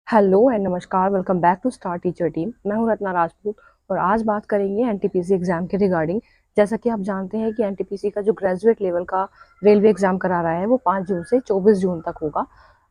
Hello and नमस्कार, welcome back to star teacher team. मैं हूं रत्ना राजपूत और आज बात करेंगे एनटीपीसी एग्जाम के रिगार्डिंग। जैसा कि आप जानते हैं कि एनटीपीसी का जो ग्रेजुएट लेवल का रेलवे एग्जाम करा रहा है वो 5 जून से 24 जून तक होगा।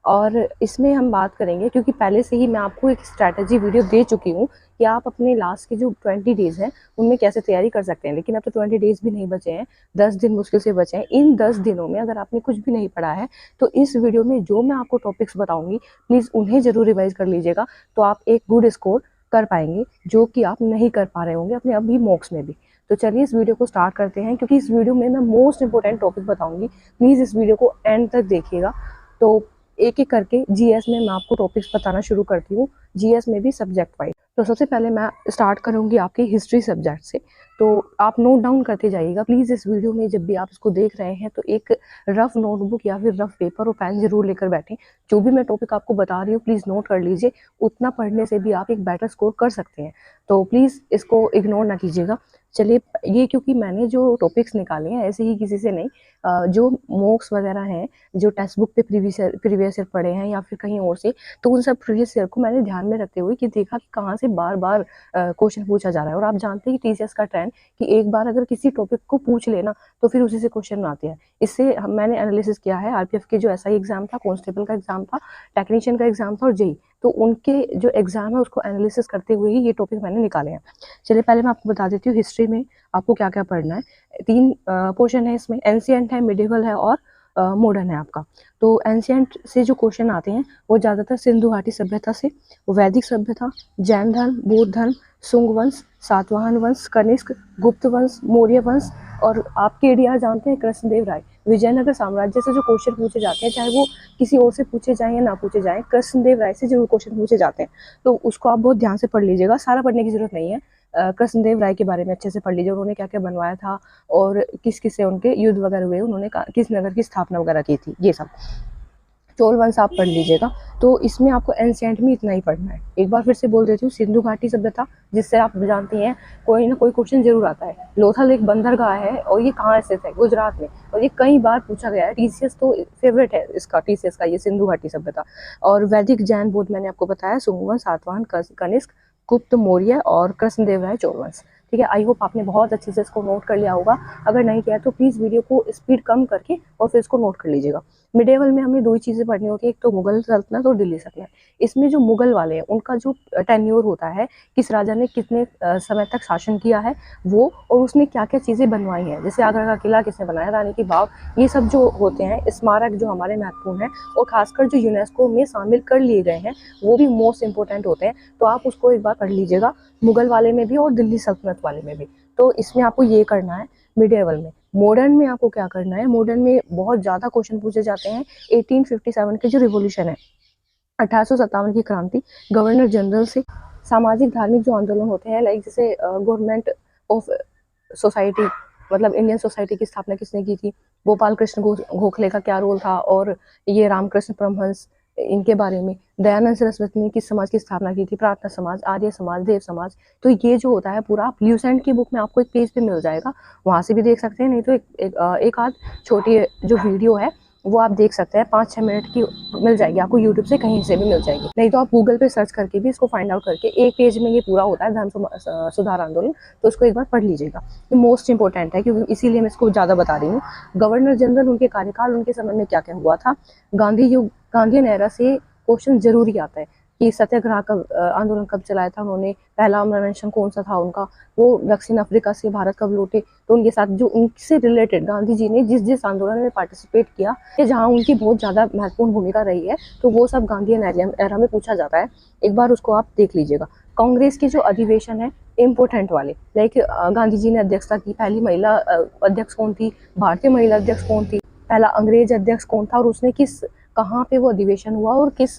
और इसमें हम बात करेंगे क्योंकि पहले से ही मैं आपको एक स्ट्रैटेजी वीडियो दे चुकी हूँ कि आप अपने लास्ट के जो 20 डेज हैं उनमें कैसे तैयारी कर सकते हैं। लेकिन अब तो 20 डेज भी नहीं बचे हैं, 10 दिन मुश्किल से बचे हैं। इन 10 दिनों में अगर आपने कुछ भी नहीं पढ़ा है तो इस वीडियो में जो मैं आपको टॉपिक्स बताऊंगी प्लीज़ उन्हें जरूर रिवाइज कर लीजिएगा, तो आप एक गुड स्कोर कर पाएंगे जो कि आप नहीं कर पा रहे होंगे अपने अभी मॉक्स में भी। तो चलिए इस वीडियो को स्टार्ट करते हैं क्योंकि इस वीडियो में मैं मोस्ट इंपोर्टेंट टॉपिक बताऊंगी। प्लीज़ इस वीडियो को एंड तक देखिएगा। तो एक एक करके जीएस में मैं आपको टॉपिक्स बताना शुरू करती हूँ, जीएस में भी सब्जेक्ट वाइज। तो सबसे पहले मैं स्टार्ट करूंगी आपके हिस्ट्री सब्जेक्ट से। तो आप नोट डाउन करते जाइएगा प्लीज़। इस वीडियो में जब भी आप इसको देख रहे हैं तो एक रफ नोटबुक या फिर रफ पेपर और पेन जरूर लेकर बैठें। जो भी मैं टॉपिक आपको बता रही हूँ प्लीज़ नोट कर लीजिए। उतना पढ़ने से भी आप एक बेटर स्कोर कर सकते हैं, तो प्लीज़ इसको इग्नोर ना कीजिएगा। चलिए, ये क्योंकि मैंने जो टॉपिक्स निकाले हैं ऐसे ही किसी से नहीं, जो मॉक्स वगैरह हैं, जो टेक्स्ट बुक पे प्रीवियस ईयर पढ़े हैं या फिर कहीं और से, तो उन सब प्रीवियस ईयर को मैंने ध्यान में रखते हुए कि देखा कि कहाँ से बार बार क्वेश्चन पूछा जा रहा है। और आप जानते हैं कि टीसीएस का ट्रेंड कि एक बार अगर किसी टॉपिक को पूछ लेना तो फिर उसी से क्वेश्चन आते हैं। इससे मैंने एनालिसिस किया है आरपीएफ के जो एसआई एग्जाम था, कांस्टेबल का एग्जाम था, टेक्नीशियन का एग्जाम था और जेई, तो उनके जो एग्जाम है उसको एनालिसिस करते हुए ही ये टॉपिक मैंने निकाले हैं। चलिए पहले मैं आपको बता देती हूँ हिस्ट्री में आपको क्या क्या पढ़ना है। 3 पोर्शन है इसमें, एंशिएंट है, मिडिवल है और मॉडर्न है आपका। तो एंशिएंट से जो क्वेश्चन आते हैं वो ज़्यादातर सिंधु घाटी सभ्यता से, वैदिक सभ्यता, जैन धर्म, बौद्ध धर्म, सुंग वंश, सातवाहन वंश, कनिष्क, गुप्त वंश, मौर्य वंश और आप केडीआर जानते हैं, कृष्णदेव राय। विजयनगर साम्राज्य से जो क्वेश्चन पूछे जाते हैं, चाहे वो किसी और से पूछे जाएं या ना पूछे जाएं, कृष्णदेव राय से जरूर क्वेश्चन पूछे जाते हैं। तो उसको आप बहुत ध्यान से पढ़ लीजिएगा, सारा पढ़ने की जरूरत नहीं है। कृष्णदेव राय के बारे में अच्छे से पढ़ लीजिए, उन्होंने क्या क्या बनवाया था और किस किस से उनके युद्ध वगैरह हुए, उन्होंने किस नगर की स्थापना वगैरह की थी, ये सब। चोल वंश आप पढ़ लीजिएगा। तो इसमें आपको एंशिएंट में इतना ही पढ़ना है। एक बार फिर से बोल देती हूँ, सिंधु घाटी सभ्यता, जिससे आप जानती हैं कोई ना कोई क्वेश्चन जरूर आता है। लोथल एक बंदरगाह है और ये कहाँ स्थित है, गुजरात में, और ये कई बार पूछा गया है। टीसीएस तो फेवरेट है इसका, टीसीएस का ये सिंधु घाटी सभ्यता। और वैदिक, जैन, बौद्ध मैंने आपको बताया, सुंगवंश, सातवाहन, कनिष्क, गुप्त, मौर्य और कृष्णदेव राय चोलवंश। ठीक है, आई होप आपने बहुत अच्छे से इसको नोट कर लिया होगा। अगर नहीं किया तो प्लीज़ वीडियो को स्पीड कम करके और फिर इसको नोट कर लीजिएगा। मिडेवल में हमें 2 ही चीज़ें पढ़नी होती है, एक तो मुगल सल्तनत और दिल्ली सल्तनत। इसमें जो मुगल वाले हैं उनका जो टेन्योर होता है, किस राजा ने कितने समय तक शासन किया है वो, और उसने क्या क्या चीज़ें बनवाई हैं, जैसे आगरा का किला किसने बनाया, रानी की बाव, ये सब जो होते हैं स्मारक जो हमारे महत्वपूर्ण हैं और खासकर जो यूनेस्को में शामिल कर लिए गए हैं वो भी मोस्ट इंपॉर्टेंट होते हैं। तो आप उसको एक बार पढ़ लीजिएगा, मुगल वाले में भी और दिल्ली सल्तनत वाले में भी। तो इसमें आपको ये करना है मिडेवल में। मॉडर्न में आपको क्या करना है, मॉडर्न में बहुत ज़्यादा क्वेश्चन पूछे जाते हैं। 1857 के जो रिवॉल्यूशन है, 1857 की क्रांति, गवर्नर जनरल से, सामाजिक धार्मिक जो आंदोलन होते हैं, लाइक जैसे गवर्नमेंट ऑफ सोसाइटी, मतलब इंडियन सोसाइटी की स्थापना किसने की थी, गोपाल कृष्ण गोखले का क्या रोल था, और ये रामकृष्ण परमहंस, इनके बारे में। दयानंद सरस्वती ने किस समाज की स्थापना की थी, प्रार्थना समाज, आर्य समाज, देव समाज। तो ये जो होता है पूरा ल्यूसेंट की बुक में आपको एक पेज पे मिल जाएगा, वहाँ से भी देख सकते हैं, नहीं तो एक आध छोटी जो वीडियो है वो आप देख सकते हैं, 5-6 मिनट की मिल जाएगी आपको, यूट्यूब से कहीं से भी मिल जाएगी, नहीं तो आप गूगल पे सर्च करके भी इसको फाइंड आउट करके, एक पेज में ये पूरा होता है धर्म सुधार आंदोलन, तो उसको एक बार पढ़ लीजिएगा। ये मोस्ट इंपॉर्टेंट है क्योंकि इसीलिए मैं इसको ज़्यादा बता रही हूँ। गवर्नर जनरल, उनके कार्यकाल, उनके समय में क्या क्या हुआ था। गांधी युग, गांधीयन एरा से क्वेश्चन जरूर ही आता है कि सत्याग्रह का आंदोलन कब चलाया था उन्होंने, पहला अमरनाथन कौन सा था उनका, वो दक्षिण अफ्रीका से भारत कब लौटे, तो उनके साथ जो उनसे रिलेटेड गांधी जी ने जिस जिस आंदोलन में पार्टिसिपेट किया या जहाँ उनकी बहुत ज़्यादा महत्वपूर्ण भूमिका रही है, तो वो सब गांधीयन एरा में पूछा जाता है। एक बार उसको आप देख लीजिएगा। कांग्रेस के जो अधिवेशन है इम्पोर्टेंट वाले, लाइक गांधी जी ने अध्यक्षता की, पहली महिला अध्यक्ष कौन थी, भारतीय महिला अध्यक्ष कौन थी, पहला अंग्रेज अध्यक्ष कौन था, और उसने किस, कहाँ पे वो अधिवेशन हुआ और किस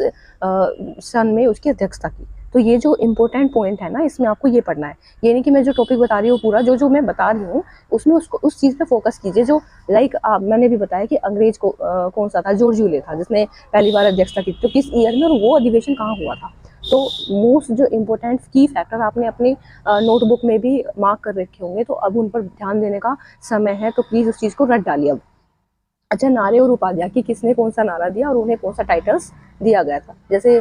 सन में उसकी अध्यक्षता की। तो ये जो इम्पोर्टेंट पॉइंट है ना, इसमें आपको ये पढ़ना है। ये नहीं कि मैं जो टॉपिक बता रही हूँ पूरा, जो जो मैं बता रही हूँ उसमें उसको उस चीज़ पे फोकस कीजिए। जो लाइक मैंने भी बताया कि अंग्रेज को कौन सा था, जॉर्ज यूले था जिसने पहली बार अध्यक्षता की, तो किस ईयर में और वो अधिवेशन कहाँ हुआ था। तो मोस्ट जो इम्पोर्टेंट की फैक्टर आपने अपनी नोटबुक में भी मार्क कर रखे होंगे, तो अब उन पर ध्यान देने का समय है, तो प्लीज़ उस चीज़ को रट डालिए अब। अच्छा, नारे और उपाध्याय कि किसने कौन सा नारा दिया और उन्हें कौन सा टाइटल्स दिया गया था, जैसे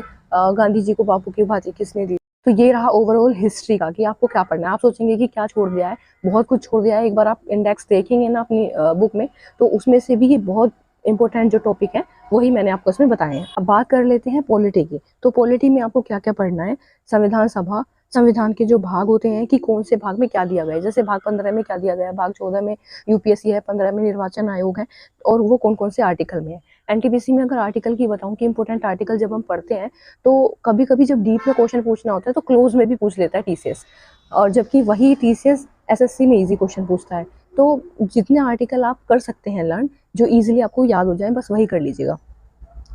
गांधी जी को बापू की उपाधि किसने दी। तो ये रहा ओवरऑल हिस्ट्री का कि आपको क्या पढ़ना है। आप सोचेंगे कि क्या छोड़ दिया है, बहुत कुछ छोड़ दिया है। एक बार आप इंडेक्स देखेंगे ना अपनी बुक में, तो उसमें से भी ये बहुत इंपॉर्टेंट जो टॉपिक है वही मैंने आपको इसमें बताए हैं। अब बात कर लेते हैं पॉलिटी की। तो पॉलिटी में आपको क्या क्या पढ़ना है। संविधान सभा, संविधान के जो भाग होते हैं कि कौन से भाग में क्या दिया गया है। जैसे भाग 15 में क्या दिया गया है, भाग 14 में यूपीएससी है, 15 में निर्वाचन आयोग है, और वो कौन कौन से आर्टिकल में है। एनटीपीसी में अगर आर्टिकल की बताऊं कि इंपॉर्टेंट आर्टिकल जब हम पढ़ते हैं तो कभी कभी जब डीप में क्वेश्चन पूछना होता है तो क्लोज में भी पूछ लेता है टीसीएस, और जबकि वही टीसीएस एसएससी में इजी क्वेश्चन पूछता है। तो जितने आर्टिकल आप कर सकते हैं लर्न, जो इजीली आपको याद हो जाए, बस वही कर लीजिएगा,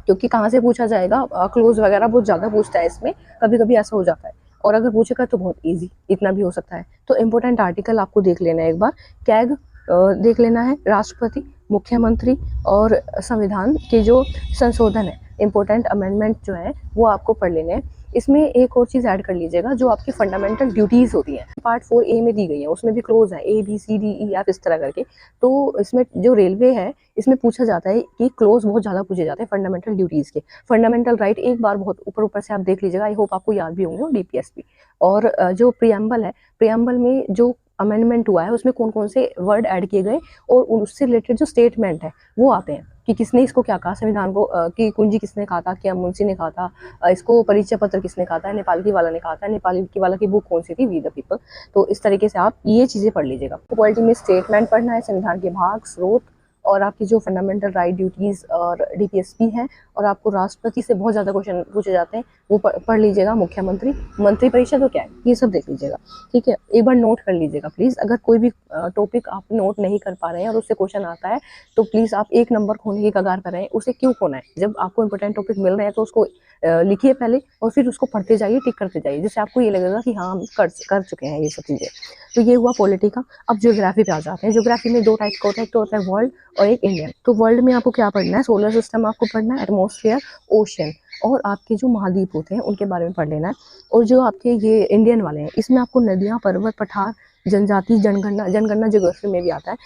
क्योंकि कहाँ से पूछा जाएगा, क्लोज वगैरह बहुत ज़्यादा पूछता है इसमें, कभी कभी ऐसा हो जाता है, और अगर पूछेगा तो बहुत इजी, इतना भी हो सकता है। तो इम्पोर्टेंट आर्टिकल आपको देख लेना है एक बार। कैग देख लेना है, राष्ट्रपति, मुख्यमंत्री, और संविधान के जो संशोधन है, इम्पोर्टेंट अमेंडमेंट जो है वो आपको पढ़ लेने हैं। इसमें एक और चीज़ ऐड कर लीजिएगा, जो आपकी फंडामेंटल ड्यूटीज़ होती हैं, पार्ट 4A में दी गई है, उसमें भी क्लोज है ABCDE इस तरह करके। तो इसमें जो रेलवे है, इसमें पूछा जाता है कि क्लोज बहुत ज़्यादा पूछे जाते हैं फंडामेंटल ड्यूटीज़ के। फंडामेंटल राइट एक बार बहुत ऊपर ऊपर से आप देख लीजिएगा, आई होप आपको याद भी होंगे, और डीपीएसपी। और जो प्रियम्बल है, प्रियम्बल में जो अमेंडमेंट हुआ है उसमें कौन कौन से वर्ड ऐड किए गए, और उससे रिलेटेड जो स्टेटमेंट है वो आते हैं कि किसने इसको क्या कहा, संविधान को की कुंजी किसने कहा था, क्या मुंशी ने कहा था, इसको परिचय पत्र किसने कहा था, नेपाल की वाला ने कहा था, नेपाल की वाला की बुक कौन सी थी, वी द पीपल। तो इस तरीके से आप ये चीज़ें पढ़ लीजिएगा। पॉलिटी में स्टेटमेंट पढ़ना है, संविधान के भाग, स्रोत, और आपकी जो फंडामेंटल राइट, ड्यूटीज़ और डीपीएसपी है। और आपको राष्ट्रपति से बहुत ज़्यादा क्वेश्चन पूछे जाते हैं, वो पढ़ लीजिएगा। मुख्यमंत्री, मंत्री परिषद तो क्या है, ये सब देख लीजिएगा, ठीक है। एक बार नोट कर लीजिएगा प्लीज़। अगर कोई भी टॉपिक आप नोट नहीं कर पा रहे हैं और उससे क्वेश्चन आता है, तो प्लीज़ आप एक नंबर खोने की कगार पर रहें। उसे क्यों खोना है, जब आपको इंपॉर्टेंट टॉपिक मिल रहे हैं तो उसको लिखिए पहले, और फिर उसको पढ़ते जाइए, टिक करते जाइए, जिससे आपको ये लगेगा कि हाँ हम कर चुके हैं ये सब चीज़ें। तो ये हुआ पॉलिटी का। अब ज्योग्राफी पे आ जाते हैं। ज्योग्राफी में दो टाइप का होता है, एक तो होता है वर्ल्ड और एक इंडियन। तो वर्ल्ड में आपको क्या पढ़ना है, सोलर सिस्टम आपको पढ़ना है, एटमॉस्फेयर, ओशन, और आपके जो महाद्वीप होते हैं उनके बारे में पढ़ लेना है। और जो आपके ये इंडियन वाले हैं, इसमें आपको नदियाँ, पर्वत, पठार, जनजाति, जनगणना, जनगणना ज्योग्राफी में भी आता है,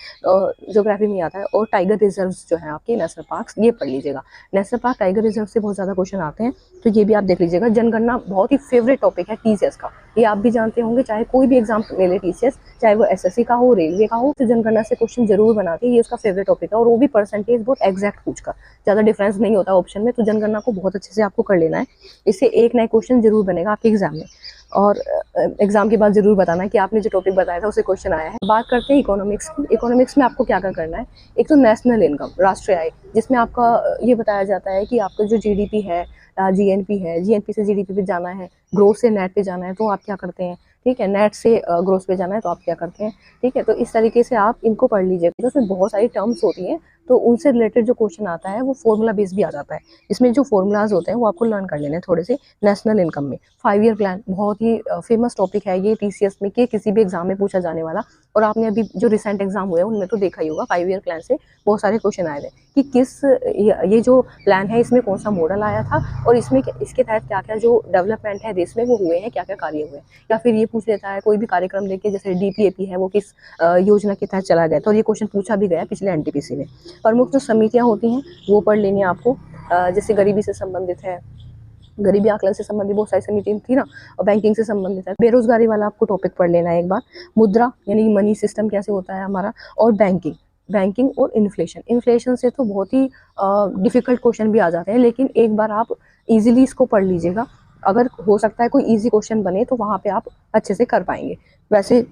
ज्योग्राफी में आता है। और टाइगर रिजर्व्स जो है आपके, नेशनल पार्क्स, ये पढ़ लीजिएगा। नेशनल पार्क, टाइगर रिजर्व से बहुत ज़्यादा क्वेश्चन आते हैं, तो ये भी आप देख लीजिएगा। जनगणना बहुत ही फेवरेट टॉपिक है टीसीएस का, ये आप भी जानते होंगे, चाहे कोई भी एग्जाम ले ले टीसीएस, चाहे वो एसएससी का हो, रेलवे का हो, तो जनगणना से क्वेश्चन जरूर बनाते हैं। ये उसका फेवरेट टॉपिक है, और वो भी परसेंटेज बहुत एग्जैक्ट पूछकर, ज़्यादा डिफरेंस नहीं होता ऑप्शन में। तो जनगणना को बहुत अच्छे से आपको कर लेना है, इससे एक नया क्वेश्चन जरूर बनेगा आपके एग्जाम में। और एग्जाम के बाद जरूर बताना कि आपने जो टॉपिक बताया था उसे क्वेश्चन आया है। बात करते हैं इकोनॉमिक्स की। इकोनॉमिक्स में आपको क्या क्या करना है। एक तो नेशनल इनकम, राष्ट्रीय आय, जिसमें आपका ये बताया जाता है कि आपका जो जीडीपी है, जीएनपी है, जीएनपी से जीडीपी पे जाना है, ग्रोथ से नेट पे जाना है, तो आप क्या करते हैं, ठीक है। नेट से ग्रोथ पे जाना है तो आप क्या करते हैं, ठीक है। तो इस तरीके से आप इनको पढ़ लीजिएगा। तो उसमें बहुत सारी टर्म्स होती हैं, तो उनसे रिलेटेड जो क्वेश्चन आता है वो फॉर्मूला बेस भी आ जाता है। इसमें जो फॉर्मूलाज होते हैं वो आपको लर्न कर लेने हैं थोड़े से। नेशनल इनकम में 5 ईयर प्लान बहुत ही फेमस टॉपिक है ये टीसीएस में, कि किसी भी एग्जाम में पूछा जाने वाला। और आपने अभी जो रिसेंट एग्जाम हुए हैं उनमें तो देखा ही होगा, 5 ईयर प्लान से बहुत सारे क्वेश्चन आए थे कि किस ये जो प्लान है इसमें कौन सा मॉडल आया था, और इसमें इसके तहत क्या क्या जो डेवलपमेंट है देश में वो हुए हैं, क्या क्या कार्य हुए हैं। या फिर ये पूछ लेता है कोई भी कार्यक्रम लेके, जैसे डीपीएपी है वो किस योजना के तहत चला गया था, और ये क्वेश्चन पूछा भी गया पिछले एनटीपीसी में। प्रमुख जो समितियां होती हैं वो पढ़ लेनी है आपको, जैसे गरीबी से संबंधित है, गरीबी आकलन से संबंधित बहुत सारी समिति थी ना, और बैंकिंग से संबंधित है। बेरोजगारी वाला आपको टॉपिक पढ़ लेना है एक बार। मुद्रा यानी मनी सिस्टम कैसे होता है हमारा, और बैंकिंग और इन्फ्लेशन। इन्फ्लेशन से तो बहुत ही डिफिकल्ट क्वेश्चन भी आ जाते हैं, लेकिन एक बार आप इजीली इसको पढ़ लीजिएगा। अगर हो सकता है कोई इजी क्वेश्चन बने तो वहाँ पे आप अच्छे से कर पाएंगे। वैसे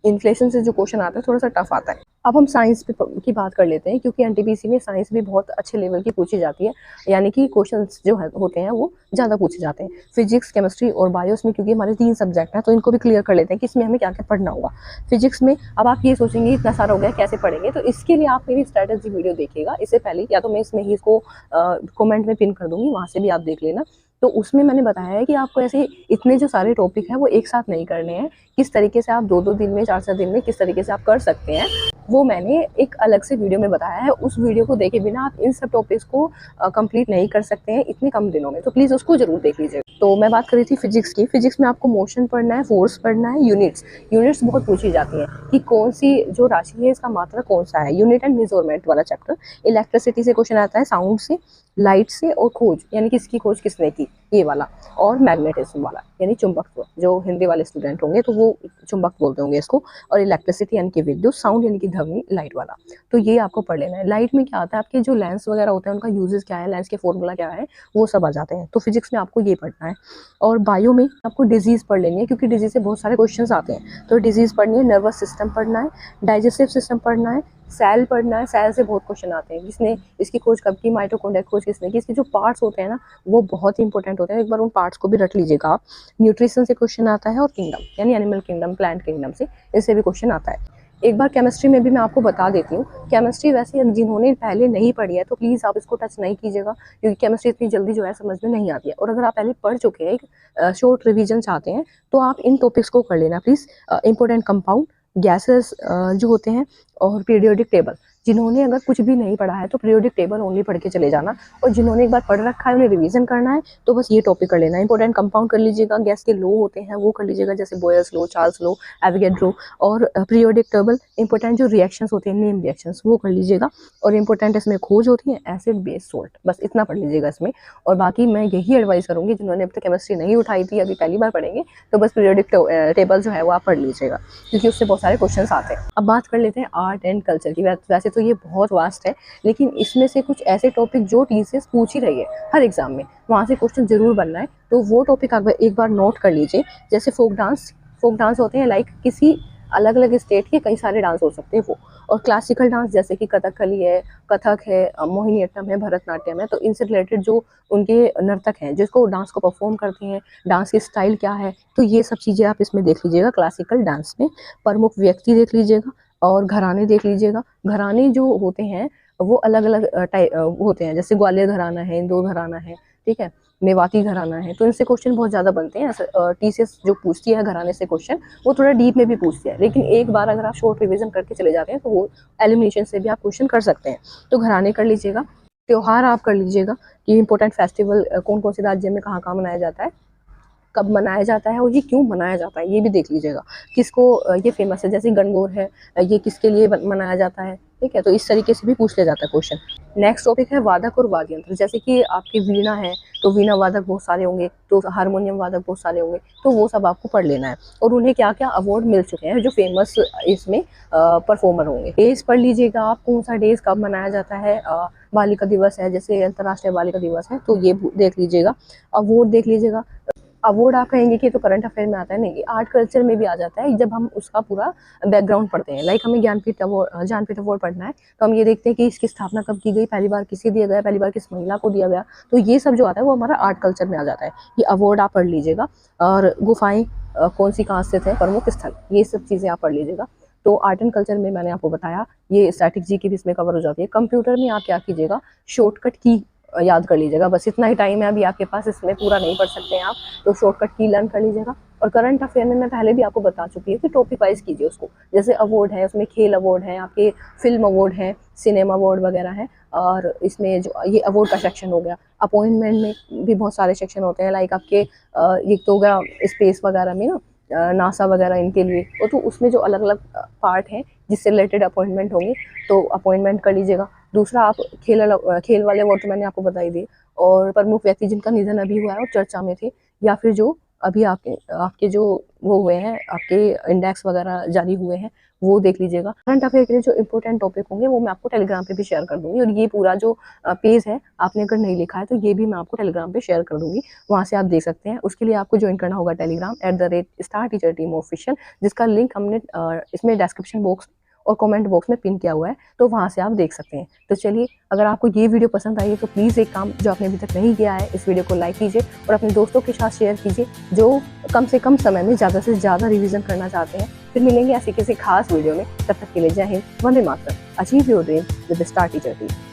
इन्फ्लेशन से जो क्वेश्चन आता है थोड़ा सा टफ आता है। अब हम साइंस की बात कर लेते हैं, क्योंकि एनटीपीसी में साइंस भी बहुत अच्छे लेवल की पूछी जाती है, यानी कि क्वेश्चंस जो होते हैं वो ज़्यादा पूछे जाते हैं। फिजिक्स, केमिस्ट्री और बायो में, क्योंकि हमारे 3 सब्जेक्ट हैं, तो इनको भी क्लियर कर लेते हैं कि इसमें हमें क्या क्या पढ़ना होगा। फिजिक्स में अब आप ये सोचेंगे इतना सारा हो गया कैसे पढ़ेंगे, तो इसके लिए आप मेरी स्ट्रैटेजी वीडियो देखिएगा इससे पहले, या तो मैं इसमें ही इसको कमेंट में पिन कर दूंगी, वहाँ से भी आप देख लेना। तो उसमें मैंने बताया है कि आपको ऐसे इतने जो सारे टॉपिक हैं वो एक साथ नहीं करने हैं, किस तरीके से आप 2-2 दिन में, 4-4 दिन में किस तरीके से आप कर सकते हैं, वो मैंने एक अलग से वीडियो में बताया है। उस वीडियो को देखे बिना आप इन सब टॉपिक्स को कंप्लीट नहीं कर सकते हैं इतने कम दिनों में, तो प्लीज़ उसको जरूर देख लीजिए। तो मैं बात कर रही थी फिजिक्स की। फिजिक्स में आपको मोशन पढ़ना है, फोर्स पढ़ना है, यूनिट्स बहुत पूछी जाती हैं कि कौन सी जो राशि है इसका मात्रा कौन सा है, यूनिट एंड मेजरमेंट वाला चैप्टर। इलेक्ट्रिसिटी से क्वेश्चन आता है, साउंड से, लाइट से, और खोज यानी किसकी खोज किसने की, ये वाला, और मैग्नेटिज्म वाला यानी चुंबकत्व, जो हिंदी वाले स्टूडेंट होंगे तो वो चुंबक बोलते होंगे इसको, और इलेक्ट्रिसिटी यानी कि विद्युत, साउंड यानी कि ध्वनि, लाइट वाला। तो ये आपको पढ़ लेना है। लाइट में क्या आता है, आपके जो लेंस वगैरह होते हैं उनका यूजेस क्या है, लेंस के फॉर्मूला क्या है, वो सब आ जाते हैं। तो फिजिक्स में आपको ये पढ़ना है। और बायो में आपको डिजीज़ पढ़ लेनी है, क्योंकि डिजीज से बहुत सारे क्वेश्चन आते हैं। तो डिजीज़ पढ़नी है, नर्वस सिस्टम पढ़ना है, डाइजेस्टिव सिस्टम पढ़ना है, सेल पढ़ना है। सेल से बहुत क्वेश्चन आते हैं, किसने इसकी खोज कब की, माइटोकॉन्ड्रिया की खोज किसने की। इसके जो पार्ट्स होते हैं ना, वो बहुत ही इंपॉर्टेंट होते हैं, एक बार उन पार्ट्स को भी रट लीजिएगा आप। न्यूट्रिशन से क्वेश्चन आता है, और किंगडम यानी एनिमल किंगडम, प्लांट किंगडम से, इससे भी क्वेश्चन आता है। एक बार केमिस्ट्री में भी मैं आपको बता देती हूँ। केमिस्ट्री वैसे जिन्होंने पहले नहीं पढ़ी है तो प्लीज़ आप इसको टच नहीं कीजिएगा, क्योंकि केमिस्ट्री इतनी जल्दी जो है समझ में नहीं आती है। और अगर आप पहले पढ़ चुके हैं, एक शॉर्ट रिवीजन चाहते हैं, तो आप इन टॉपिक्स को कर लेना प्लीज़। इंपॉर्टेंट कंपाउंड, गैसेस जो होते हैं, और पीरियोडिक टेबल। जिन्होंने अगर कुछ भी नहीं पढ़ा है तो पीरियोडिक टेबल ओनली पढ़ के चले जाना, और जिन्होंने एक बार पढ़ रखा है उन्हें रिवीजन करना है तो बस ये टॉपिक कर लेना है। इंपॉर्टेंट कंपाउंड कर लीजिएगा, गैस के लो होते हैं वो कर लीजिएगा, जैसे बोयर्स लो, चार्ल्स लो, एवोगैड्रो। और पीरियोडिक टेबल, इंपॉर्टेंट जो रिएक्शंस होते हैं, नेम रिएक्शंस, वो कर लीजिएगा। और इंपॉर्टेंट इसमें खोज होती है, एसिड, बेस, सोल्ट, बस इतना पढ़ लीजिएगा इसमें। और बाकी मैं यही एडवाइस करूँगी, जिन्होंने अब तक केमिस्ट्री नहीं उठाई थी, अभी पहली बार पढ़ेंगे, तो बस पीरियोडिक टेबल जो है वो आप पढ़ लीजिएगा, क्योंकि उससे बहुत सारे क्वेश्चन आते हैं। अब बात कर लेते हैं आर्ट एंड कल्चर की। वैसे तो ये बहुत वास्ट है, लेकिन इसमें से कुछ ऐसे टॉपिक जो टीसीएस पूछ ही रही है हर एग्जाम में, वहाँ से क्वेश्चन जरूर बनना है, तो वो टॉपिक आप एक बार नोट कर लीजिए। जैसे फोक डांस होते हैं, लाइक किसी अलग अलग स्टेट के कई सारे डांस हो सकते हैं वो। और क्लासिकल डांस जैसे कि कथकली है, कथक है, मोहिनीअट्टम है, भरतनाट्यम है, तो इनसे रिलेटेड जो उनके नर्तक हैं जिसको डांस को परफॉर्म करते हैं, डांस की स्टाइल क्या है, तो ये सब चीज़ें आप इसमें देख लीजिएगा क्लासिकल डांस में। प्रमुख व्यक्ति देख लीजिएगा, और घराने देख लीजिएगा। घराने जो होते हैं वो अलग अलग टाइप होते हैं, जैसे ग्वालियर घराना है, इंदौर घराना है, ठीक है, मेवाती घराना है, तो इनसे क्वेश्चन बहुत ज़्यादा बनते हैं। टीसीएस जो पूछती है घराने से क्वेश्चन, वो थोड़ा डीप में भी पूछती है, लेकिन एक बार अगर आप शॉर्ट रिवीजन करके चले जाते हैं तो वो एलिमिनेशन से भी आप क्वेश्चन कर सकते हैं। तो घराने कर लीजिएगा। त्योहार आप कर लीजिएगा कि इंपॉर्टेंट फेस्टिवल कौन कौन से राज्य में कहाँ कहाँ मनाया जाता है, कब मनाया जाता है, और ये क्यों मनाया जाता है, ये भी देख लीजिएगा। किसको ये फेमस है, जैसे गणगौर है, ये किसके लिए मनाया जाता है, ठीक है। तो इस तरीके से भी पूछ लिया जाता है क्वेश्चन। नेक्स्ट टॉपिक है वादक और वाद्य यंत्र। जैसे कि आपकी वीणा है तो वीणा वादक बहुत सारे होंगे, तो हारमोनियम वादक बहुत सारे होंगे, तो वो सब आपको पढ़ लेना है। और उन्हें क्या क्या अवार्ड मिल चुके हैं जो फेमस इसमें परफॉर्मर होंगे। डेज पढ़ लीजिएगा आप, कौन सा डेज कब मनाया जाता है। बालिका दिवस है, जैसे अंतर्राष्ट्रीय बालिका दिवस है, तो ये देख लीजिएगा। अवार्ड देख लीजिएगा। अवार्ड आप कहेंगे कि तो करंट अफेयर में आता है, नहीं, आर्ट कल्चर में भी आ जाता है जब हम उसका पूरा बैकग्राउंड पढ़ते हैं। लाइक हमें ज्ञानपीठ अवार्ड पढ़ना है, तो हम ये देखते हैं कि इसकी स्थापना कब की गई, पहली बार किसे दिया गया, पहली बार किस महिला को दिया गया, तो ये सब जो आता है वो हमारा आर्ट कल्चर में आ जाता है। ये अवार्ड आप पढ़ लीजिएगा। और गुफाएं कौन सी कहाँ स्थित है, प्रमुख स्थल, ये सब चीज़ें आप पढ़ लीजिएगा। तो आर्ट एंड कल्चर में मैंने आपको बताया, ये स्टैटिक जी की भी इसमें कवर हो जाती है। कंप्यूटर में आप क्या कीजिएगा, शॉर्टकट की याद कर लीजिएगा, बस इतना ही टाइम है अभी आपके पास, इसमें पूरा नहीं पढ़ सकते हैं आप, तो शॉर्टकट की लर्न कर लीजिएगा। और करंट अफेयर में मैं पहले भी आपको बता चुकी हूँ कि टॉपिक वाइज कीजिए उसको। जैसे अवार्ड है, उसमें खेल अवार्ड है, आपके फिल्म अवार्ड है, सिनेमा अवार्ड वगैरह है, और इसमें जो ये अवार्ड का सेक्शन हो गया। अपॉइंटमेंट में भी बहुत सारे सेक्शन होते हैं, लाइक आपके ये तो हो गया स्पेस वगैरह में ना, नासा वगैरह इनके लिए, और तो उसमें जो अलग अलग पार्ट हैं जिससे रिलेटेड अपॉइंटमेंट होंगे, तो अपॉइंटमेंट कर लीजिएगा। दूसरा आप खेल वाले अवार्ड तो मैंने आपको बताई दी। और प्रमुख व्यक्ति जिनका निधन अभी हुआ है और चर्चा में थे, या फिर जो अभी आपके जो वो हुए हैं, आपके इंडेक्स वगैरह जारी हुए हैं, वो देख लीजिएगा। करंट अफेयर के लिए जो इंपॉर्टेंट टॉपिक होंगे वो मैं आपको टेलीग्राम पे भी शेयर कर दूंगी। और ये पूरा जो पेज है, आपने अगर नहीं लिखा है तो ये भी मैं आपको टेलीग्राम पे शेयर कर दूंगी, वहाँ से आप देख सकते हैं। उसके लिए आपको ज्वाइन करना होगा Telegram @Star Teacher Team Official, जिसका लिंक हमने इसमें डिस्क्रिप्शन बॉक्स और कमेंट बॉक्स में पिन किया हुआ है, तो वहाँ से आप देख सकते हैं। तो चलिए, अगर आपको ये वीडियो पसंद आई है तो प्लीज़ एक काम जो आपने अभी तक नहीं किया है, इस वीडियो को लाइक कीजिए और अपने दोस्तों के साथ शेयर कीजिए जो कम से कम समय में ज़्यादा से ज़्यादा रिवीजन करना चाहते हैं। फिर मिलेंगे ऐसी किसी खास वीडियो में, तब तक के लिए Jai Hind, Vande Mataram, achieve your dream with star teacher team.